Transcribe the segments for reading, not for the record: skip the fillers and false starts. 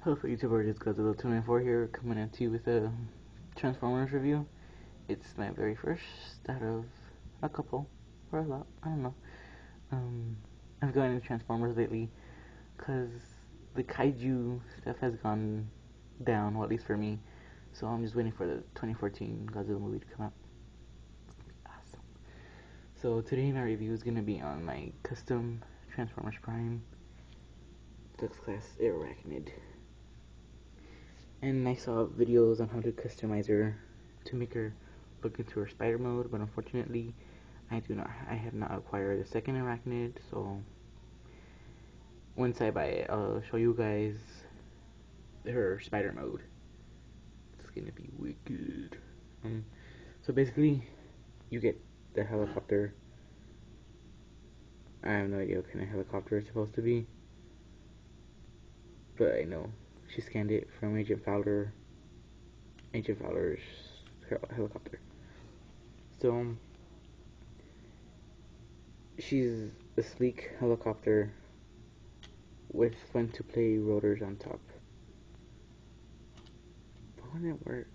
Hello YouTuber, it's Godzilla294 here, coming at you with a Transformers review. It's my very first out of a couple, or a lot, I don't know. I've gone into Transformers lately, because the kaiju stuff has gone down, well, at least for me. So I'm just waiting for the 2014 Godzilla movie to come out. Awesome. So today my review is going to be on my custom Transformers Prime Deluxe Class Airachnid. And I saw videos on how to customize her to make her look into her spider mode, but unfortunately I have not acquired a second Airachnid, so once I buy it, I'll show you guys her spider mode. It's gonna be wicked. So basically, you get the helicopter. I have no idea what kind of helicopter it's supposed to be, but I know she scanned it from Agent Fowler's helicopter. So she's a sleek helicopter with fun to play rotors on top. But wouldn't it work?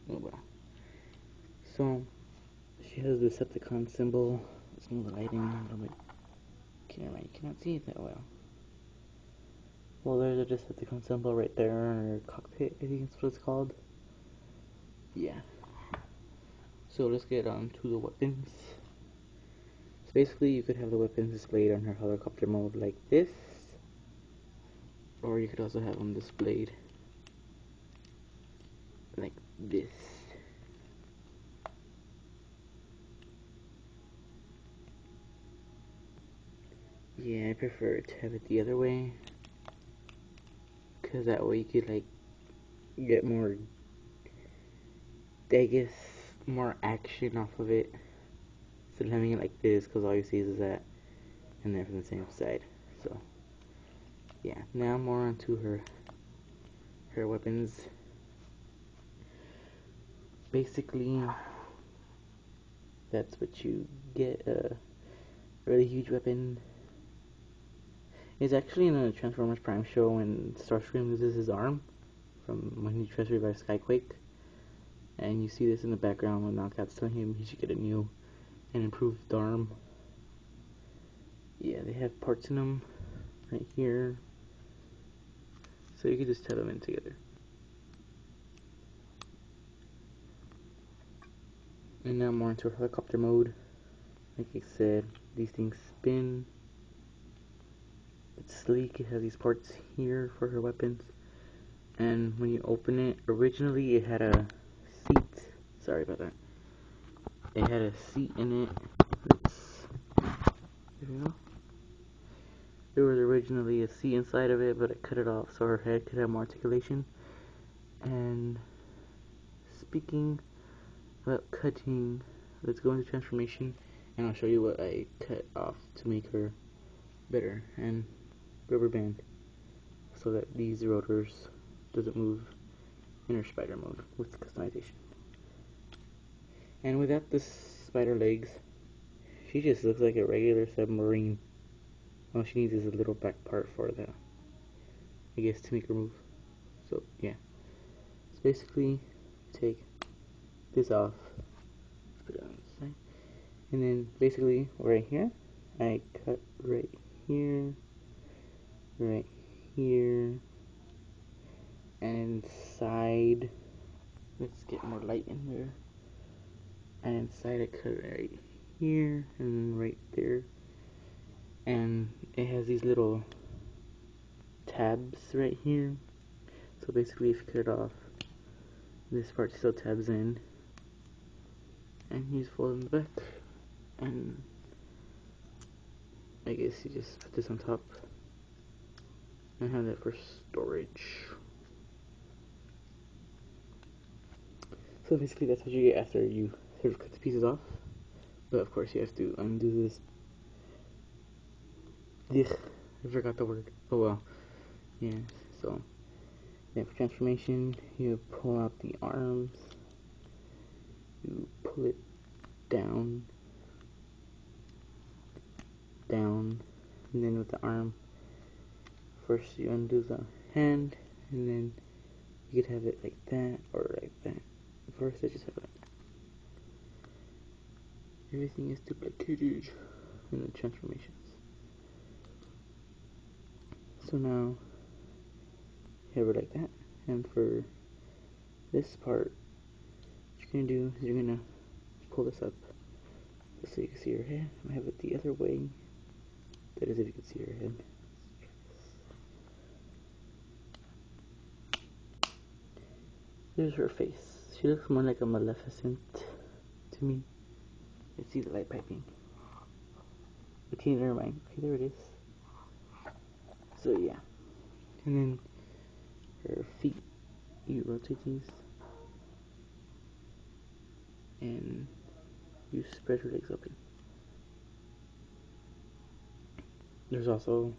Oh well. So she has the Decepticon symbol. Let's move the lighting a little bit. You cannot see it that well. Well, there's a Decepticon symbol right there on her cockpit, I think that's what it's called. Yeah. So let's get on to the weapons. So basically, you could have the weapons displayed on her helicopter mode like this, or you could also have them displayed like this. Yeah, I prefer to have it the other way, because that way you could like get more, I guess, more action off of it, instead of having it like this, because all you see is that, and then from the same side. So yeah, now more onto her weapons. Basically, that's what you get, a really huge weapon. It's actually in a Transformers Prime show when Starscream loses his arm from when he tries to revive Skyquake, and you see this in the background when Knockout's telling him he should get a new and improved arm. Yeah, they have parts in them right here, so you can just tie them in together. And now more into helicopter mode. Like I said, these things spin. It's sleek. It has these parts here for her weapons. And when you open it, originally it had a seat. Sorry about that. It had a seat in it. There we go. There was originally a seat inside of it, but I cut it off so her head could have more articulation. And speaking about cutting, let's go into transformation, and I'll show you what I cut off to make her better. And rubber band, so that these rotors doesn't move in her spider mode with customization. And without the spider legs, she just looks like a regular submarine. All she needs is a little back part for the, I guess, to make her move. So yeah, so basically take this off, put it on the side, and then basically right here, I cut right here, right here, and inside, let's get more light in there, and inside I cut it right here, and right there, and it has these little tabs right here, so basically if you cut it off, this part still tabs in, and you just fold in the back, and I guess you just put this on top, and have that for storage. So basically that's what you get after you sort of cut the pieces off, but of course you have to undo this. Ugh, I forgot the word. Oh well. Yeah, so then for transformation, you pull out the arms, you pull it down, down, and then with the arm course, you undo the hand, and then you could have it like that or like that. First, I just have it like that. Everything is duplicated in the transformations. So now you have it like that, and for this part, what you're gonna do is you're gonna pull this up so you can see your head. I have it the other way. That is, if you can see your head. There's her face. She looks more like a Maleficent to me. Let's see the light piping. Okay, never mind. Okay, there it is. So yeah. And then her feet, you rotate these. And you spread her legs open. There's also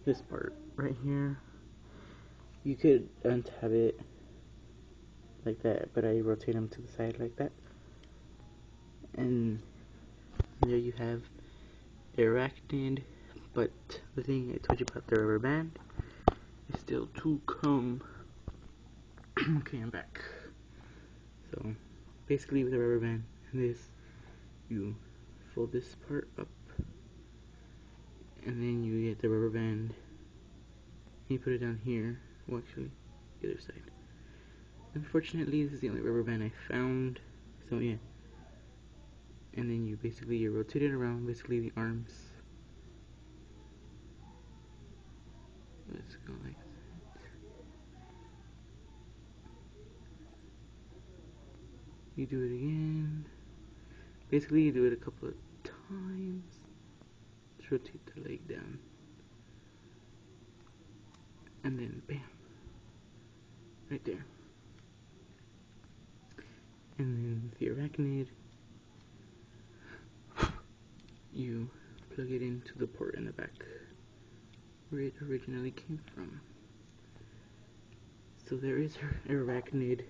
this part right here. You could untab it like that, but I rotate them to the side like that. And there you have Airachnid, but the thing I told you about the rubber band is still to come. Okay, I'm back. So basically with the rubber band and this, you fold this part up, and then you get the rubber band, and you put it down here. Well, actually, the other side. Unfortunately, this is the only rubber band I found, so yeah. And then you rotate it around, basically the arms. Let's go like that. You do it again. Basically, you do it a couple of times. Let's rotate the leg down. And then bam. Right there. And then the Airachnid, you plug it into the port in the back where it originally came from. So there is her Airachnid.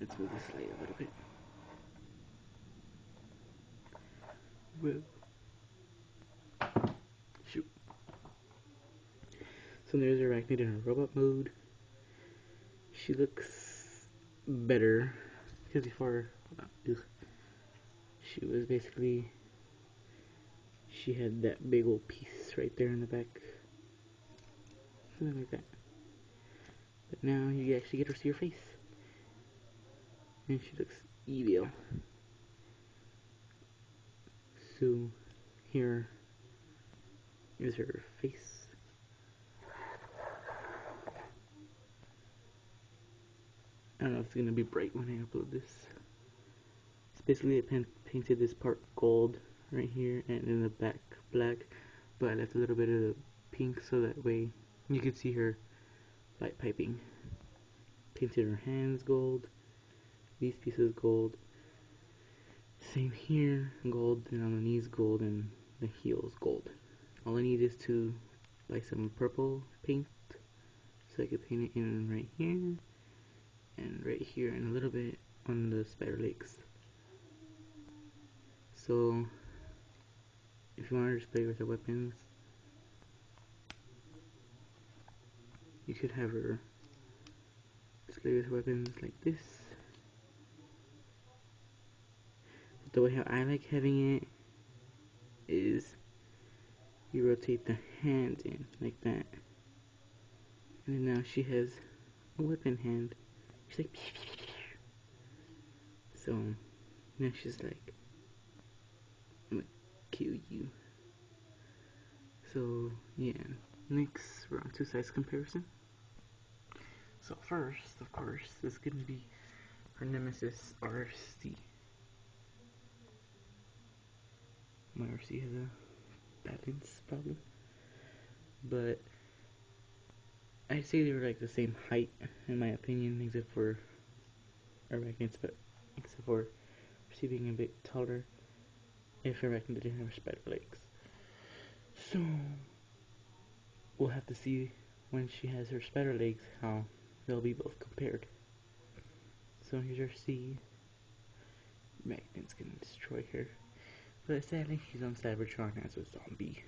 Let's move this light a little bit. Whoa. Shoot. So there's Airachnid in her robot mode. She looks better because before she was basically, she had that big old piece right there in the back, something like that. But now you actually get to see her face, and she looks evil. So here is her face. I don't know if it's gonna be bright when I upload this. It's basically I painted this part gold right here, and in the back black, but I left a little bit of the pink so that way you could see her light piping. Painted her hands gold, these pieces gold, same here, gold, and on the knees gold, and the heels gold. All I need is to buy some purple paint so I could paint it in right here and right here and a little bit on the spider legs. So if you want to display with her weapons, you could have her display with her weapons like this. But the way how I like having it is you rotate the hand in like that, and then now she has a weapon hand. She's like, so now she's like, I'm gonna kill you. So yeah, next we're on two sides comparison. So first, of course, is gonna be her nemesis RC. My RC has a balance problem, but I'd say they were like the same height in my opinion, except for Arachnids, but except for RC being a bit taller. If Arachnid didn't have spider legs, so we'll have to see when she has her spider legs how they'll be both compared. So here's our C. Magnet's gonna destroy her. But sadly, she's on Cybertron as a zombie.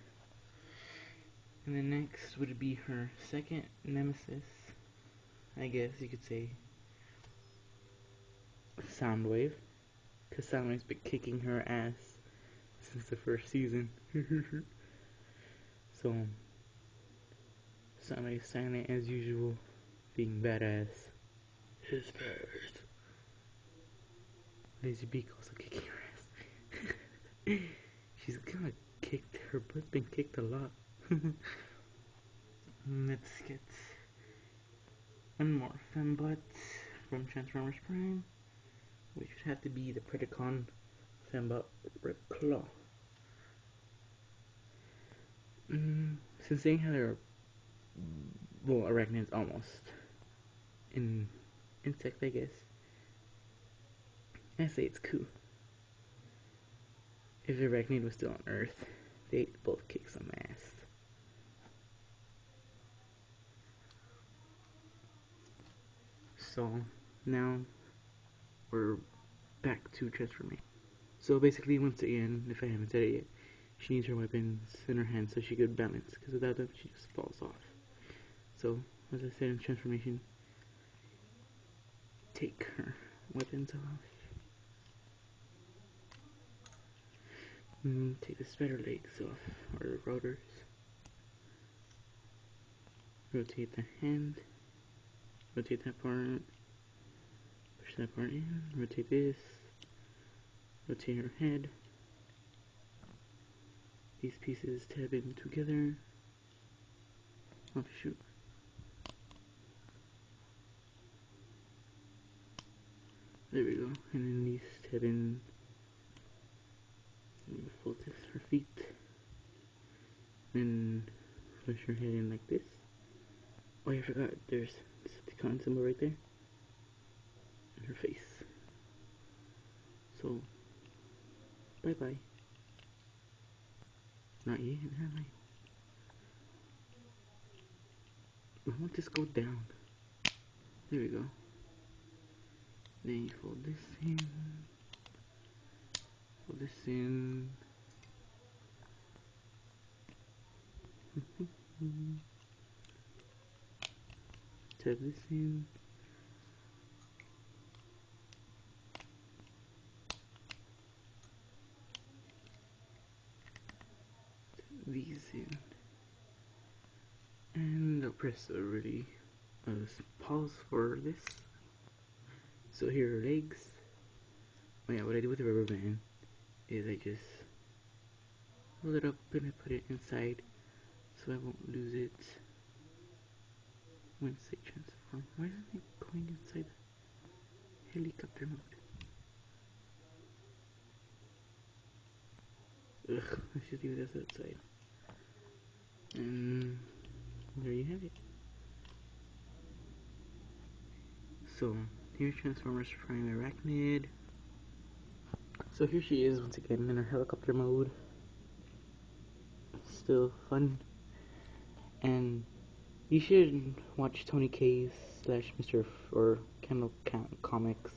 And then next would be her second nemesis, I guess you could say, Soundwave, because Soundwave's been kicking her ass since the first season. So, Soundwave's silent as usual, being badass. His first. Lazy Beak also kicking her ass. She's gonna kick, her butt's been kicked a lot. Let's get one more Fembot from Transformers Prime, which would have to be the Predacon Fembot Red Claw. Since saying how they're, well, arachnids almost in insect, I guess, I say it's cool. If the arachnid was still on Earth, they'd both kick some ass. So now we're back to transformation. So basically, once again, if I haven't said it yet, she needs her weapons in her hands so she could balance, because without them she just falls off. So, as I said in transformation, take her weapons off. Take the spider legs off, or the rotors. Rotate the hand. Rotate that part. Push that part in. Rotate this. Rotate her head. These pieces tab in together. Oh shoot. There we go. And then these tab in. Fold this, her feet. Then push her head in like this. Oh, I forgot. There's the con symbol right there. And her face. So, bye bye. Not yet, have I? I want this to go down. There we go. Then you fold this in. Fold this in. Tab this in. Tab these in. And I'll press a really pause for this. So here are legs. Oh yeah, what I do with the rubber band is I just roll it up and I put it inside so I won't lose it once they transform. Why isn't it going inside the helicopter mode? Ugh, let's just leave this outside. And there you have it. So, here's Transformers Prime Airachnid. So here she is once again in her helicopter mode. Still fun. And you should watch Tony K's slash Mr. or CandleComics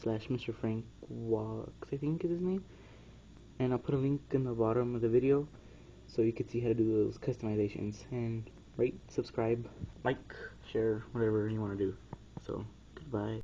slash MisterFanwank, I think is his name. And I'll put a link in the bottom of the video so you can see how to do those customizations. And rate, subscribe, like, share, whatever you want to do. So, goodbye.